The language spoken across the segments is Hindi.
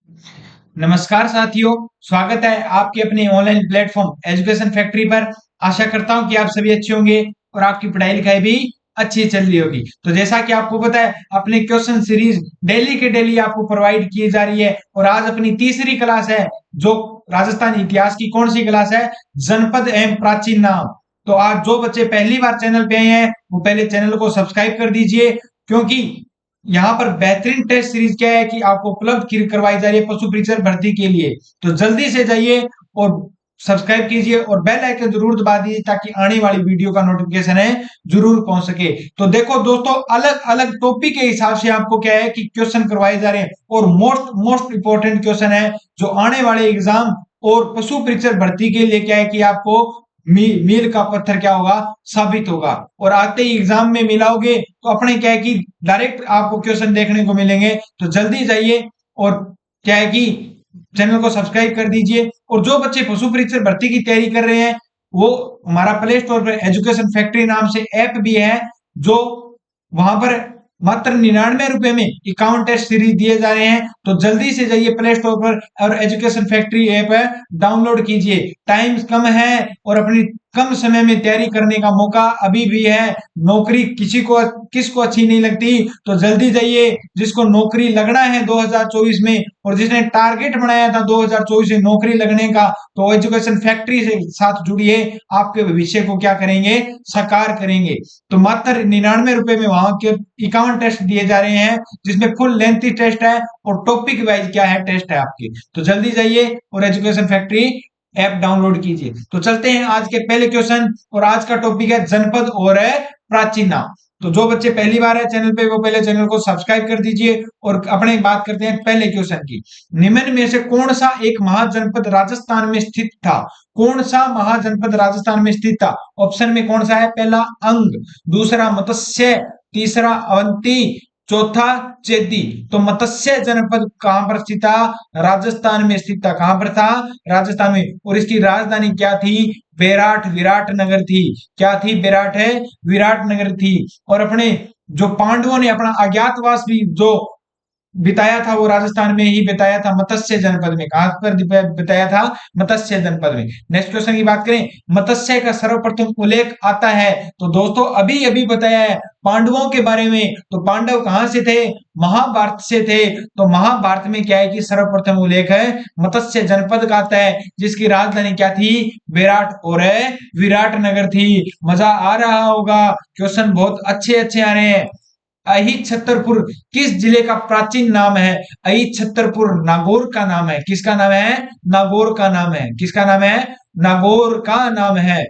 नमस्कार साथियों, स्वागत है आपके अपने ऑनलाइन प्लेटफॉर्म एजुकेशन फैक्ट्री पर। आशा करता हूं कि आप सभी अच्छे होंगे और आपकी पढ़ाई लिखाई भी अच्छी चल रही होगी। तो जैसा कि आपको पता है, अपने क्वेश्चन सीरीज डेली के डेली आपको प्रोवाइड की जा रही है और आज अपनी तीसरी क्लास है, जो राजस्थान इतिहास की कौन सी क्लास है? जनपद एवं प्राचीन नाम। तो आज जो बच्चे पहली बार चैनल पे आए हैं वो पहले चैनल को सब्सक्राइब कर दीजिए, क्योंकि यहाँ पर बेहतरीन टेस्ट सीरीज क्या है कि आपको उपलब्ध करवाई जा रही है पशु परीक्षक भर्ती के लिए। तो जल्दी से जाइए और सब्सक्राइब कीजिए और बेल आइकन जरूर दबा दीजिए ताकि आने वाली वीडियो का नोटिफिकेशन है जरूर पहुंच सके। तो देखो दोस्तों, अलग अलग टॉपिक के हिसाब से आपको क्या है कि क्वेश्चन करवाए जा रहे हैं और मोस्ट मोस्ट इंपॉर्टेंट क्वेश्चन है जो आने वाले एग्जाम और पशु परीक्षक भर्ती के लिए क्या है कि आपको मील का पत्थर क्या होगा, साबित होगा। और आते ही एग्जाम में मिलाओगे तो अपने क्या है कि डायरेक्ट आपको क्वेश्चन देखने को मिलेंगे। तो जल्दी जाइए और क्या है कि चैनल को सब्सक्राइब कर दीजिए। और जो बच्चे पशु परीक्षक भर्ती की तैयारी कर रहे हैं वो हमारा प्ले स्टोर पर एजुकेशन फैक्ट्री नाम से ऐप भी है, जो वहां पर मात्र 99 रुपए में 51 टेस्ट सीरीज दिए जा रहे हैं। तो जल्दी से जाइए प्ले स्टोर पर और एजुकेशन फैक्ट्री ऐप है डाउनलोड कीजिए। टाइम कम है और अपनी कम समय में तैयारी करने का मौका अभी भी है। नौकरी किसको अच्छी नहीं लगती, तो जल्दी जाइए। जिसको नौकरी लगना है 2024 में और जिसने टारगेट बनाया था 2024 में नौकरी लगने का, तो एजुकेशन फैक्ट्री से साथ जुड़िए। आपके भविष्य को क्या करेंगे, साकार करेंगे। तो मात्र 99 रुपए में वहां के 51 टेस्ट दिए जा रहे हैं, जिसमें फुल लेंथी टेस्ट है और टॉपिक वाइज क्या है टेस्ट है आपके। तो जल्दी जाइए और एजुकेशन फैक्ट्री ऐप डाउनलोड कीजिए। तो चलते हैं आज के पहले क्वेश्चन, और आज का टॉपिक है जनपद और है प्राचीन नाम। तो जो बच्चे पहली बार है चैनल पे वो पहले चैनल को सब्सक्राइब कर दीजिए और अपने बात करते हैं पहले क्वेश्चन की। निम्न में से कौन सा एक महाजनपद राजस्थान में स्थित था? कौन सा महाजनपद राजस्थान में स्थित था? ऑप्शन में कौन सा है? पहला अंग, दूसरा मत्स्य, तीसरा अवंती, चौथा चेदी। तो मत्स्य जनपद कहां पर स्थित था? राजस्थान में स्थित था। कहां पर था? राजस्थान में। और इसकी राजधानी क्या थी? विराट नगर थी। क्या थी? विराट नगर थी। और अपने जो पांडवों ने अपना अज्ञातवास भी जो बिताया था वो राजस्थान में ही बिताया था, मत्स्य जनपद में। कहां पर बिताया था? मत्स्य जनपद में। नेक्स्ट क्वेश्चन की बात करें, मत्स्य का सर्वप्रथम उल्लेख आता है, तो दोस्तों अभी अभी बताया है पांडवों के बारे में। तो पांडव कहां से थे? महाभारत से थे। तो महाभारत में क्या है कि सर्वप्रथम उल्लेख है मत्स्य जनपद का आता है, जिसकी राजधानी क्या थी? विराट और विराट नगर थी। मजा आ रहा होगा, क्वेश्चन बहुत अच्छे अच्छे आ रहे हैं। अहित छतरपुर किस जिले का प्राचीन नाम है? अहित छतरपुर नागौर का नाम है। किसका नाम है? नागौर का नाम है। किसका नाम है? नागौर का नाम है।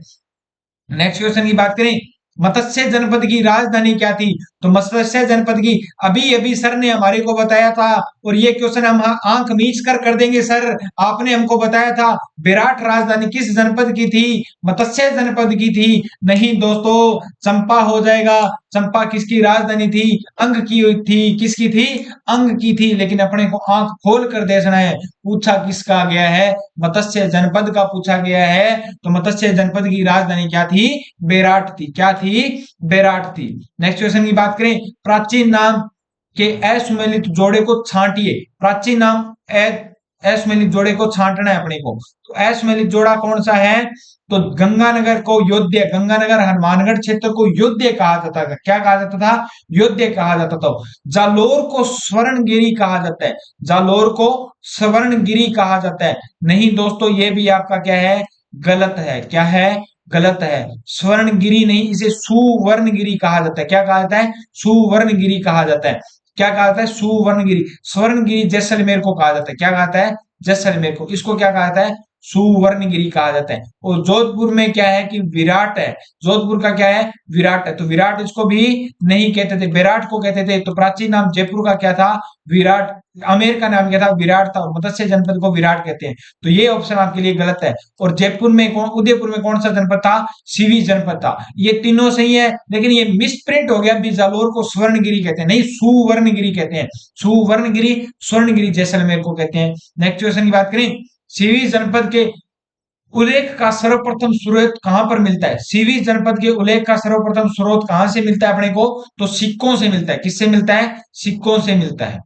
नेक्स्ट क्वेश्चन की बात करें, मत्स्य जनपद की राजधानी क्या थी? तो मत्स्य जनपद की अभी अभी सर ने हमारे को बताया था, और ये क्वेश्चन हम आंख मीच कर देंगे सर। आपने हमको बताया था विराट राजधानी किस जनपद की थी? मत्स्य जनपद की थी। नहीं दोस्तों, चंपा हो जाएगा। चंपा किसकी राजधानी थी? अंग की थी। किसकी थी? अंग की थी। लेकिन अपने को आंख खोल कर देखना है। पूछा किसका गया है? मत्स्य जनपद का पूछा गया है। तो मत्स्य जनपद की राजधानी क्या थी? बेराट थी। क्या थी? बेराट थी। नेक्स्ट क्वेश्चन की बात करें, प्राचीन नाम के असुमेलित जोड़े को छांटिए। प्राचीन नाम असुमेलित जोड़े को छांटना है अपने को। तो असुमेलित जोड़ा कौन सा है? तो गंगानगर को योध्य, गंगानगर हनुमानगढ़ क्षेत्र को योध्य कहा जाता था। क्या कहा जाता था? योध्य कहा जाता था। जालोर को स्वर्णगिरी कहा जाता है। जालोर को स्वर्णगिरी कहा जाता है। नहीं दोस्तों, ये भी आपका क्या है? गलत है। क्या है? गलत है। स्वर्णगिरी नहीं, इसे सुवर्णगिरी कहा जाता है। क्या कहा जाता है? सुवर्णगिरी कहा जाता है। क्या कहा जाता है? सुवर्णगिरी। स्वर्णगिरी जैसलमेर को कहा जाता है। क्या कहा जाता है? जैसलमेर को। इसको क्या कहा जाता है? सुवर्णगिरी कहा जाता है। और जोधपुर में क्या है कि विराट है। जोधपुर का क्या है? विराट है। तो विराट इसको भी नहीं कहते थे, विराट को कहते थे। तो प्राचीन नाम जयपुर का क्या था? विराट। आमेर का नाम क्या था? विराट था। और मत्स्य जनपद को विराट कहते हैं। तो ये ऑप्शन आपके लिए गलत है। और जयपुर में उदयपुर में कौन सा जनपद था? सीवी जनपद था। ये तीनों सही है, लेकिन ये मिसप्रिंट हो गया। जालोर को स्वर्णगिरी कहते हैं, नहीं सुवर्णगिरी कहते हैं। सुवर्णगिरी, स्वर्णगिरी जैसलमेर को कहते हैं। नेक्स्ट क्वेश्चन की बात करें, सीवी जनपद के उल्लेख का सर्वप्रथम स्रोत कहां पर मिलता है? सीवी जनपद के उल्लेख का सर्वप्रथम स्रोत कहां से मिलता है अपने को? तो सिक्कों से मिलता है। किससे मिलता है? सिक्कों से मिलता है।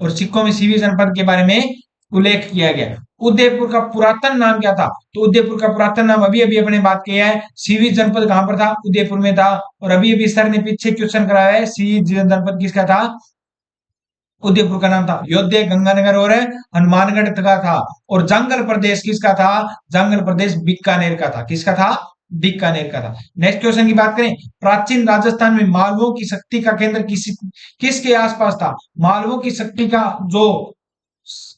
और सिक्कों में सीवी जनपद के बारे में उल्लेख किया गया। उदयपुर का पुरातन नाम क्या था? तो उदयपुर का पुरातन नाम अभी अभी अपने बात किया है, सीवी जनपद कहां पर था? उदयपुर में था। और अभी अभी सर ने पीछे क्वेश्चन कराया है, सीवी जनपद किसका था? उदयपुर का नाम था। योध्या गंगानगर और हनुमानगढ़ का था। और जंगल प्रदेश किसका था? जंगल प्रदेश बीकानेर का था। किसका था? बीकानेर का था। नेक्स्ट क्वेश्चन की बात करें, प्राचीन राजस्थान में मालवों की शक्ति का केंद्र किसके आसपास था? मालवों की शक्ति का जो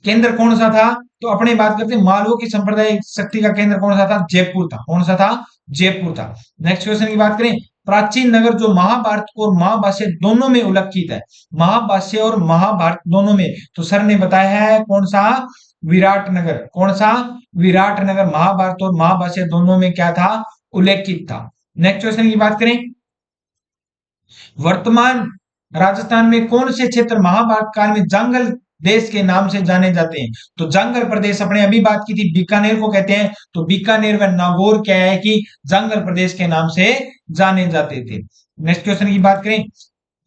केंद्र कौन सा था? तो अपने बात करते हैं, मालवों की सांप्रदायिक शक्ति का केंद्र कौन सा था? जयपुर था। कौन सा था? जयपुर था। नेक्स्ट क्वेश्चन की बात करें, प्राचीन नगर जो महाभारत और महाभाष्य दोनों में उल्लेखित है, महाभाष्य और महाभारत दोनों में, तो सर ने बताया है कौन सा? विराटनगर। कौन सा? विराटनगर महाभारत और महाभाष्य दोनों में क्या था? उल्लेखित था। नेक्स्ट क्वेश्चन की बात करें, वर्तमान राजस्थान में कौन से क्षेत्र महाभारत काल में जंगल देश के नाम से जाने जाते हैं? तो जंगल प्रदेश, अपने अभी बात की थी, बीकानेर को कहते हैं। तो बीकानेर व नागौर क्या है कि जंगल प्रदेश के नाम से जाने जाते थे। नेक्स्ट क्वेश्चन की बात करें,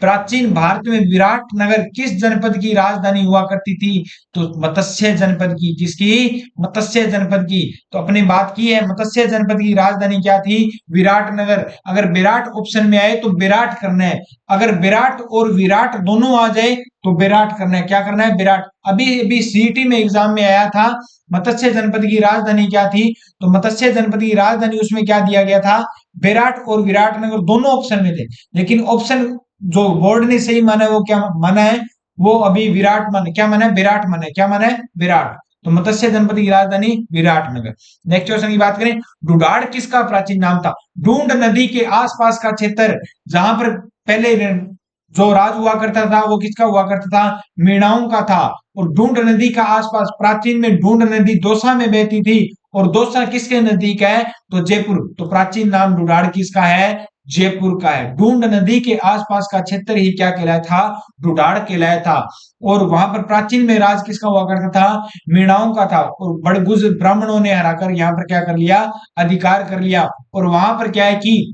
प्राचीन भारत में विराट नगर किस जनपद की राजधानी हुआ करती थी? तो मत्स्य जनपद की। किसकी? मत्स्य जनपद की। तो अपने बात की है, मत्स्य जनपद की राजधानी क्या थी? विराट नगर। अगर विराट ऑप्शन में आए तो विराट करना है, अगर विराट और विराट दोनों आ जाए तो विराट करना है। क्या करना है? विराट। अभी अभी सीईटी में एग्जाम में आया था, मत्स्य जनपद की राजधानी क्या थी? तो मत्स्य जनपद की राजधानी उसमें क्या दिया गया था? विराट और विराटनगर दोनों ऑप्शन में थे, लेकिन ऑप्शन जो बोर्ड ने सही माना है वो क्या माना है? वो अभी विराट माना, क्या माना है? विराट माना है। क्या माना है? विराट। तो मत्स्य जनपद की राजधानी विराटनगर। नेक्स्ट क्वेश्चन की बात करें, डुडाड़ किसका प्राचीन नाम था? ढूंढ नदी के आसपास का क्षेत्र जहां पर पहले जो राज हुआ करता था वो किसका हुआ करता था? मीणाओं का था। और ढूंढ नदी का आसपास, प्राचीन में ढूंढ नदी दौसा में बहती थी, और दौसा किसके नजदीक है? तो जयपुर। तो प्राचीन नाम डुडाड़ किसका है? जयपुर का है। ढूंढ नदी के आसपास का क्षेत्र ही क्या कहलाया था? डुडाड़ कहलाया था। और वहां पर प्राचीन में राज किसका हुआ करता था? मीणाओं का था। और बड़गुज ब्राह्मणों ने हराकर यहाँ पर क्या कर लिया? अधिकार कर लिया। और वहां पर क्या है कि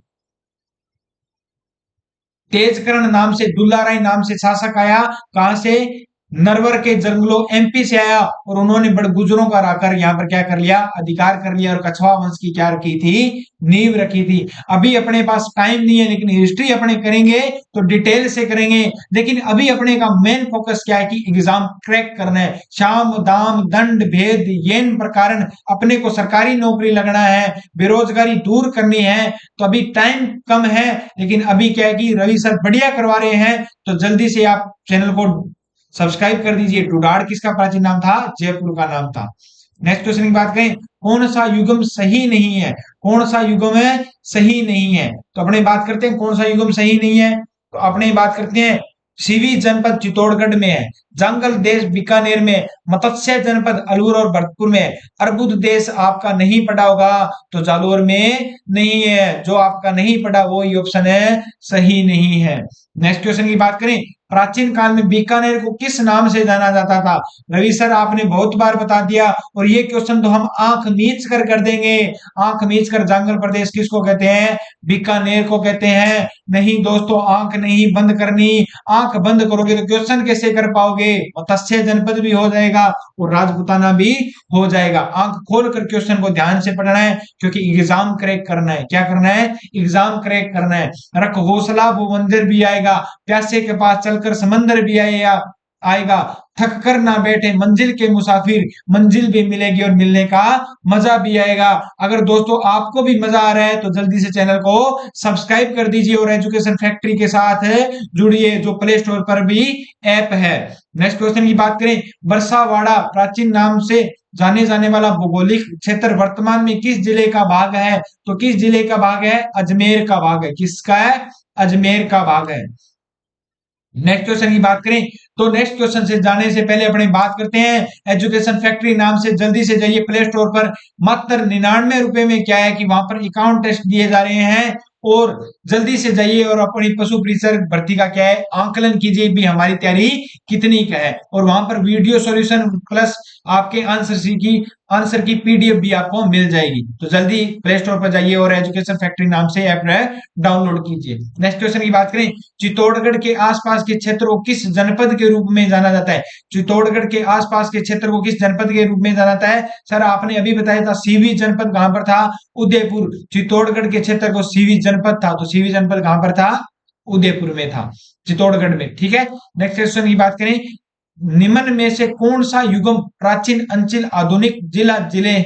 तेजकरण नाम से, दुल्लाराय नाम से शासक आया। कहां से? नरवर के जंगलों, एमपी से आया। और उन्होंने बड़गुजरों का आकर यहाँ पर क्या कर लिया? अधिकार कर लिया। और कछवा वंश की क्या रखी थी? नींव रखी थी। अभी अपने पास टाइम नहीं है, लेकिन हिस्ट्री अपने करेंगे तो डिटेल से करेंगे। लेकिन अभी अपने का मेन फोकस क्या है कि एग्जाम क्रैक करना है। शाम दाम दंड भेद येन प्रकार अपने को सरकारी नौकरी लगना है, बेरोजगारी दूर करनी है। तो अभी टाइम कम है, लेकिन अभी क्या है कि रवि सर बढ़िया करवा रहे हैं, तो जल्दी से आप चैनल को सब्सक्राइब कर दीजिए। डुडाड़ किसका प्राचीन नाम था? जयपुर का नाम था। नेक्स्ट क्वेश्चन की बात करें, कौन सा युगम सही नहीं है? कौन सा युगम है सही नहीं है? तो अपने बात करते हैं कौन सा युगम सही नहीं है। तो अपने बात करते हैं, सीवी जनपद चित्तौड़गढ़ में है, जंगल देश बीकानेर में, मत्स्य जनपद अलवर और भरतपुर में, अर्बुद देश आपका नहीं पड़ा होगा तो जालोर में नहीं है। जो आपका नहीं पड़ा वो ही ऑप्शन है, सही नहीं है। नेक्स्ट क्वेश्चन की बात करें, प्राचीन काल में बीकानेर को किस नाम से जाना जाता था? रवि सर आपने बहुत बार बता दिया, और ये क्वेश्चन तो हम आंख मीच कर देंगे। आंख मीच कर, जंगल प्रदेश किसको कहते हैं? बीकानेर को कहते हैं। नहीं दोस्तों, आंख नहीं बंद करनी। आंख बंद करोगे तो क्वेश्चन कैसे कर पाओगे? मत्स्य जनपद भी हो जाएगा और राजपुताना भी हो जाएगा। आंख खोल कर क्वेश्चन को ध्यान से पढ़ना है, क्योंकि एग्जाम क्रैक करना है। क्या करना है? एग्जाम क्रैक करना है। रख हौसला वो मंदिर भी आएगा, प्यासे के पास चलकर समंदर भी आएगा, थक कर ना बैठे मंजिल के मुसाफिर, मंजिल भी मिलेगी और मिलने का मजा भी आएगा। अगर दोस्तों आपको भी मजा आ रहा है तो जल्दी से चैनल को सब्सक्राइब कर दीजिए और एजुकेशन फैक्ट्री के साथ जुड़िए, जो प्ले स्टोर पर भी ऐप है। नेक्स्ट क्वेश्चन की बात करें, बरसावाड़ा प्राचीन नाम से जाने जाने वाला भौगोलिक क्षेत्र वर्तमान में किस जिले का भाग है? तो किस जिले का भाग है? अजमेर का भाग है। किसका है? अजमेर का भाग है। नेक्स्ट क्वेश्चन की बात करें, तो नेक्स्ट क्वेश्चन से जाने से पहले अपने बात करते हैं एजुकेशन फैक्ट्री नाम से। जल्दी से जाइए प्ले स्टोर पर, मात्र 99 रुपए में क्या है कि वहां पर अकाउंट टेस्ट दिए जा रहे हैं। और जल्दी से जाइए और अपनी पशु परिचर भर्ती का क्या है, आंकलन कीजिए भी हमारी तैयारी कितनी का है। और वहां पर वीडियो सॉल्यूशन प्लस आपके आंसर सी की आंसर की पीडीएफ भी आपको मिल जाएगी। तो जल्दी प्ले स्टोर पर जाइए और एजुकेशन फैक्ट्री नाम से ऐप डाउनलोड कीजिए। नेक्स्ट क्वेश्चन की बात करें, चित्तौड़गढ़ के आसपास के क्षेत्र को किस जनपद के रूप में जाना जाता है? चित्तौड़गढ़ के आसपास के क्षेत्र को किस जनपद के रूप में जाना जाता है? सर आपने अभी बताया था सीवी जनपद कहां पर था? उदयपुर। चित्तौड़गढ़ के क्षेत्र को सीवी जनपद था, तो सीवी जनपद कहां पर था? उदयपुर में था, चित्तौड़गढ़ में। ठीक है, नेक्स्ट क्वेश्चन की बात करें, निम्न में से कौन सा युगम प्राचीन अंचल आधुनिक जिले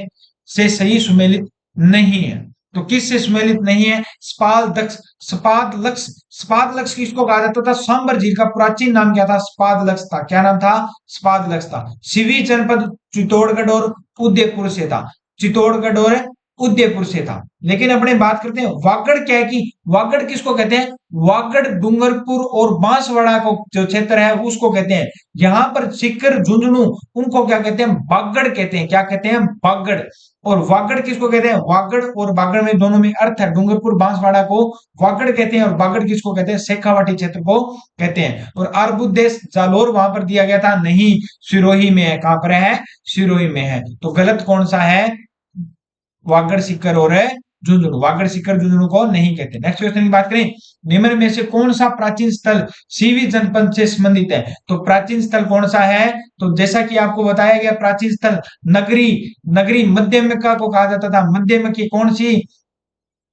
से सही सुमेलित नहीं है? तो किस से सुमेलित नहीं है? स्पाद लक्ष्य किसको कहा जाता था? सांबर झील का प्राचीन नाम क्या था? स्पाद लक्ष्य था। क्या नाम था? स्पाद लक्ष्य था। सीवी जनपद चित्तौड़गढ़ और उदयपुर से था, चित्तौड़गढ़ और उदयपुर से था। लेकिन अपने बात करते हैं वागड़, क्या है कि वागड़ किसको कहते हैं? वागड़ डूंगरपुर और बांसवाड़ा को जो क्षेत्र है उसको कहते हैं। यहाँ पर सीकर झुंझुनू उनको क्या कहते हैं? बागड़ कहते हैं। क्या कहते हैं? बागड़। और वागड़ किसको कहते हैं? वागड़ और बागड़ में दोनों में अर्थ है। डूंगरपुर बांसवाड़ा को वागड़ कहते हैं और बागड़ किसको कहते हैं? शेखावाटी क्षेत्र को कहते हैं। और अर्बुदेश जालोर वहां पर दिया गया था, नहीं, सिरोही में है। कहां पर है? सिरोही में है। तो गलत कौन सा है? वागड़ सीकर और झुंझुनू। वागड़ सीकर झुंझुनू को नहीं कहते। नेक्स्ट क्वेश्चन की बात करें, निम्न में से कौन सा प्राचीन स्थल सीवी जनपद से संबंधित है? तो प्राचीन स्थल कौन सा है? तो जैसा कि आपको बताया गया, प्राचीन स्थल नगरी नगरी मध्यमिका को कहा जाता था। मध्यमिकी कौन सी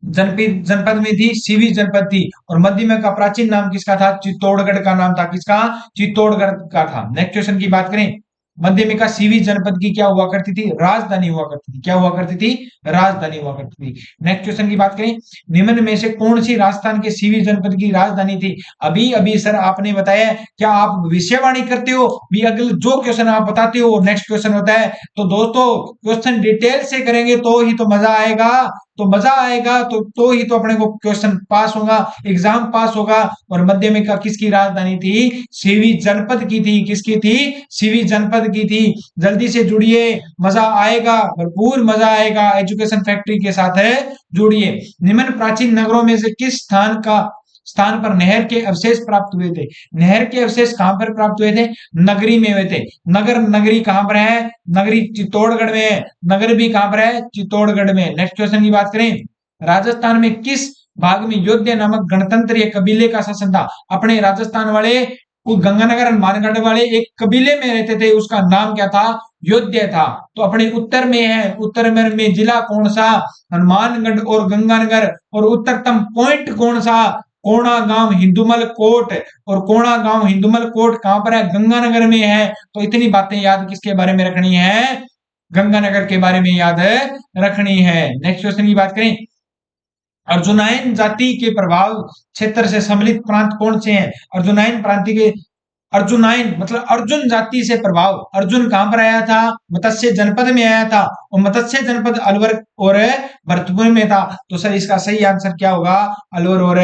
जनपद जनपद में थी? सीवी जनपद थी। और मध्यमिका का प्राचीन नाम किसका था? चित्तौड़गढ़ का नाम था। किसका? चित्तौड़गढ़ का था। नेक्स्ट क्वेश्चन की बात करें, मध्यमिका सीवी जनपद की क्या हुआ करती थी? राजधानी हुआ करती थी। क्या हुआ करती थी? राजधानी हुआ करती थी। नेक्स्ट क्वेश्चन की बात करें, निम्न में से कौन सी राजस्थान के सीवी जनपद की राजधानी थी? अभी अभी सर आपने बताया। क्या आप भविष्यवाणी करते हो? भी अगले जो क्वेश्चन आप बताते हो नेक्स्ट क्वेश्चन होता है। तो दोस्तों क्वेश्चन डिटेल से करेंगे तो ही तो मजा आएगा। तो मजा आएगा तो ही तो अपने को क्वेश्चन पास होगा, एग्जाम पास होगा। और मध्यमिका किसकी राजधानी थी? सीवी जनपद की थी। किसकी थी? सीवी जनपद की थी। जल्दी से जुड़िए, मजा आएगा, भरपूर मजा आएगा। एजुकेशन फैक्ट्री के साथ है, जुड़िए। निम्न प्राचीन नगरों में से किस स्थान पर नहर के अवशेष प्राप्त हुए थे? नहर के अवशेष कहां पर प्राप्त हुए थे? नगरी में हुए थे। नगरी कहां पर है? नगरी चित्तौड़गढ़ में है। नगर भी कहां पर है? चित्तौड़गढ़ में। नेक्स्ट क्वेश्चन की बात करें, राजस्थान में किस भाग में योद्धा नामक गणतंत्रीय कबीले का शासन था? अपने राजस्थान वाले वो गंगानगर हनुमानगढ़ वाले एक कबीले में रहते थे, उसका नाम क्या था? योद्धा था। तो अपने उत्तर में है, उत्तर में जिला कौन सा? हनुमानगढ़ और गंगानगर। और उत्तरतम पॉइंट कौन सा? कोणा गांव हिंदुमल कोट। और कोणा गांव हिंदुमल कोट कहां पर है? गंगानगर में है। तो इतनी बातें याद किसके बारे में रखनी है? गंगानगर के बारे में याद रखनी है। नेक्स्ट क्वेश्चन की बात करें, अर्जुनायन जाति के प्रभाव क्षेत्र से सम्मिलित प्रांत कौन से हैं? अर्जुनायन प्रांति के, अर्जुनायन मतलब अर्जुन जाति से प्रभाव। अर्जुन कहां पर आया था? मत्स्य जनपद में आया था। और मत्स्य जनपद अलवर और भरतपुर में था। तो सर इसका सही आंसर क्या होगा? अलवर और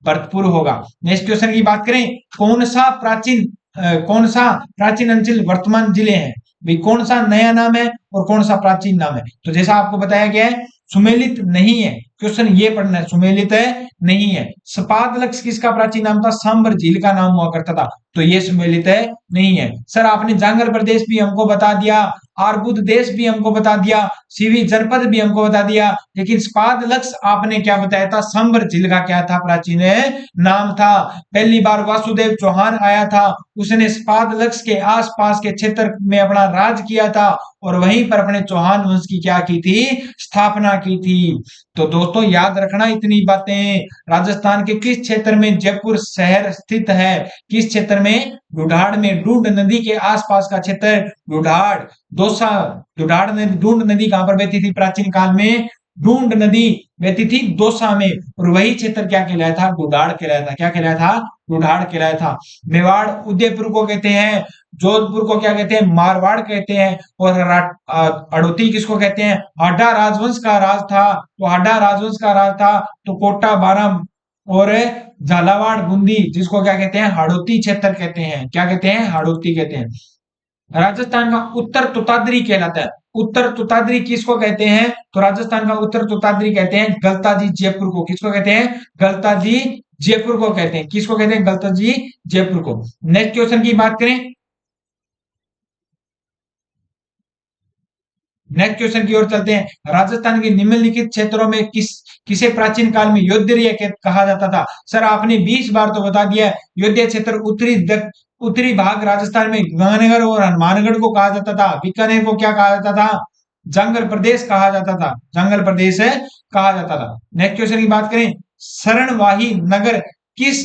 भरतपुर होगा। नेक्स्ट क्वेश्चन की बात करें, कौन सा प्राचीन अंचल वर्तमान जिले हैं? भाई कौन सा नया नाम है और कौन सा प्राचीन नाम है? तो जैसा आपको बताया गया है, सुमेलित नहीं है। क्वेश्चन ये पढ़ना है, सुमेलित नहीं है। सपाद लक्ष्य किसका प्राचीन नाम था? सांबर झील का नाम हुआ करता था। तो ये सुमेलित नहीं है। सर आपने जांगल प्रदेश भी हमको बता दिया, आर्बुद देश भी हमको बता दिया, सीवी जनपद भी हमको बता दिया, लेकिन स्पाद लक्ष्य आपने क्या बताया था? सांबर झील का क्या था? प्राचीन नाम था। पहली बार वासुदेव चौहान आया था, उसने स्पाद लक्ष्य के आसपास के क्षेत्र में अपना राज किया था और वहीं पर अपने चौहान वंश की क्या की थी? स्थापना की थी। तो दोस्तों याद रखना इतनी बातें। राजस्थान के किस क्षेत्र में जयपुर शहर स्थित है? किस क्षेत्र में? ढूढ़ाड़ में। ढूंढ नदी के आसपास का क्षेत्र ढूढ़ाड़। दोसा ढूढ़ाड़ नदी, ढूंढ नदी कहां पर बहती थी प्राचीन काल में? ढूंढ नदी बहती थी दोसा में। और वही क्षेत्र क्या कहलाया था? ढूढ़ाड़ कहलाया था। क्या कहलाया था? ढूढ़ाड़ कहलाया था। मेवाड़ उदयपुर को कहते हैं। जोधपुर को क्या कहते हैं? मारवाड़ कहते हैं। और हड़ौती किसको कहते हैं? हाडा राजवंश का राज था। तो हाडा राजवंश का राज था। तो कोटा बाराम और झालावाड़ बूंदी जिसको क्या कहते हैं? हाड़ौती क्षेत्र कहते हैं। क्या कहते हैं? हाड़ौती कहते हैं। राजस्थान का उत्तर तुताद्री कहलाता है। उत्तर तुताद्री किसको कहते हैं? तो राजस्थान का उत्तर तुताद्री कहते हैं गलताजी जयपुर को। किसको कहते हैं? गलताजी जयपुर को कहते हैं। किसको कहते हैं? गलताजी जयपुर को। नेक्स्ट क्वेश्चन की बात करें, नेक्स्ट क्वेश्चन की ओर चलते हैं। राजस्थान के निम्नलिखित क्षेत्रों में किसे प्राचीन काल में योद्य कहा जाता था? सर आपने 20 बार तो बता दिया। योद्य क्षेत्र उत्तरी भाग राजस्थान में गंगानगर और हनुमानगढ़ को कहा जाता था। बीकानेर को क्या कहा जाता था? जंगल प्रदेश कहा जाता था। जंगल प्रदेश है कहा जाता था। नेक्स्ट क्वेश्चन की बात करें, शरणवाही नगर किस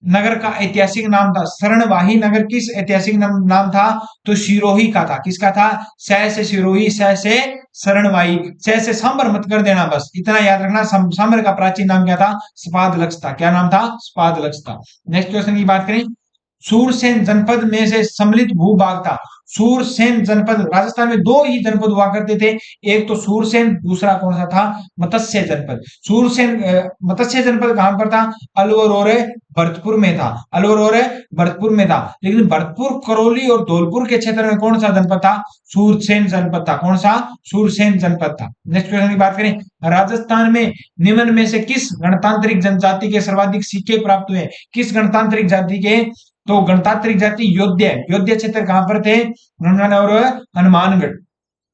नगर का ऐतिहासिक नाम था? शरणवाही नगर किस ऐतिहासिक नाम था? तो सिरोही का था। किसका था? सह से सिरोही, सह से शरणवाही। सह से सांबर मत कर देना, बस इतना याद रखना। सांबर का प्राचीन नाम क्या था? स्पादलक्ष था। क्या नाम था? स्पादलक्ष था। नेक्स्ट क्वेश्चन की बात करें, सूरसेन जनपद में से सम्मिलित भूभाग था। सूरसेन जनपद, राजस्थान में दो ही जनपद हुआ करते थे, एक तो सूरसेन, दूसरा कौन सा था? मत्स्य जनपद। सूरसेन मत्स्य जनपद कहां पर था? अलवर और भरतपुर में था। अलवर और भरतपुर में था। लेकिन भरतपुर, करौली और धौलपुर के क्षेत्र में कौन सा जनपद था? सूरसेन जनपद था। कौन सा? सूरसेन जनपद था। नेक्स्ट क्वेश्चन की बात करें, राजस्थान में निम्न में से किस गणतांत्रिक जनजाति के सर्वाधिक सिक्के प्राप्त हुए? किस गणतांत्रिक जाति के? तो गणतांत्रिक जाति योद्य। योद्य क्षेत्र कहां पर थे? गंगानगर और हनुमानगढ़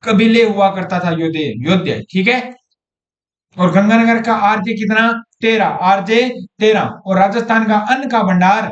कबीले हुआ करता था योद्य। योद्य, ठीक है। और गंगानगर का आरजे कितना? 13, आरजे 13। और राजस्थान का अन्न का भंडार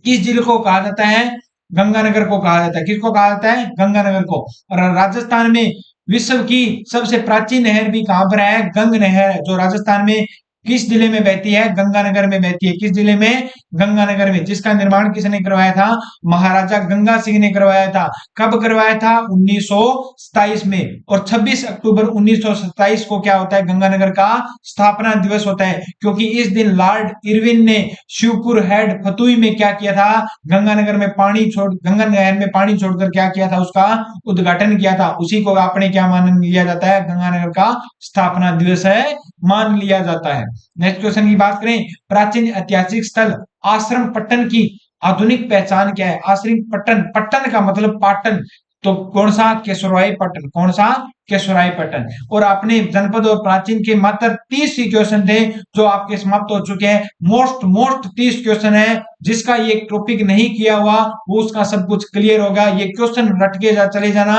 किस जिले को कहा जाता है? गंगानगर को कहा जाता है। किसको कहा जाता है? गंगानगर को। और राजस्थान में विश्व की सबसे प्राचीन नहर भी कहां पर है? गंग नहर है, जो राजस्थान में किस जिले में बहती है? गंगानगर में बहती है। किस जिले में? गंगानगर में। जिसका निर्माण किसने करवाया था? महाराजा गंगा सिंह ने करवाया था। कब करवाया था? 1927 में। और 26 अक्टूबर 1927 को क्या होता है? गंगानगर का स्थापना दिवस होता है, क्योंकि इस दिन लॉर्ड इरविन ने शिवपुर हेड फतुही में क्या किया था? गंगानगर में पानी छोड़, गंगा नहर में पानी छोड़कर क्या किया था? उसका उद्घाटन किया था। उसी को आपने क्या मान लिया जाता है? गंगानगर का स्थापना दिवस है मान लिया जाता है। नेक्स्ट क्वेश्चन की बात करें, प्राचीन ऐतिहासिक स्थल आश्रम पट्टन की आधुनिक पहचान क्या है? आश्रम पट्टन, पट्टन का मतलब पाटन, तो कौन सा? केशवराय पट्टन। कौन सा? केशवराय पट्टन। और आपने जनपद और प्राचीन के मात्र 30 ही क्वेश्चन थे जो आपके समाप्त हो चुके हैं। मोस्ट 30 क्वेश्चन है। जिसका ये टॉपिक नहीं किया हुआ वो उसका सब कुछ क्लियर होगा। ये क्वेश्चन रट के चले जाना,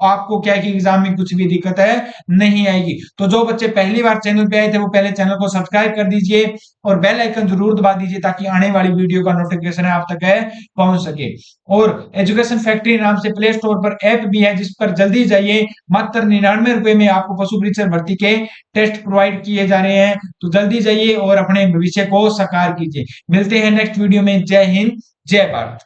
आपको क्या कि एग्जाम में कुछ भी दिक्कत है नहीं आएगी। तो जो बच्चे पहली बार चैनल पे आए थे वो पहले चैनल को सब्सक्राइब कर दीजिए और बेल आइकन जरूर दबा दीजिए, ताकि आने वाली वीडियो का नोटिफिकेशन आप तक पहुंच सके। और एजुकेशन फैक्ट्री नाम से प्ले स्टोर पर ऐप भी है, जिस पर जल्दी जाइए। मात्र 99 रुपए में आपको पशु परीक्षण भर्ती के टेस्ट प्रोवाइड किए जा रहे हैं, तो जल्दी जाइए और अपने भविष्य को साकार कीजिए। मिलते हैं नेक्स्ट वीडियो में। जय हिंद, जय भारत।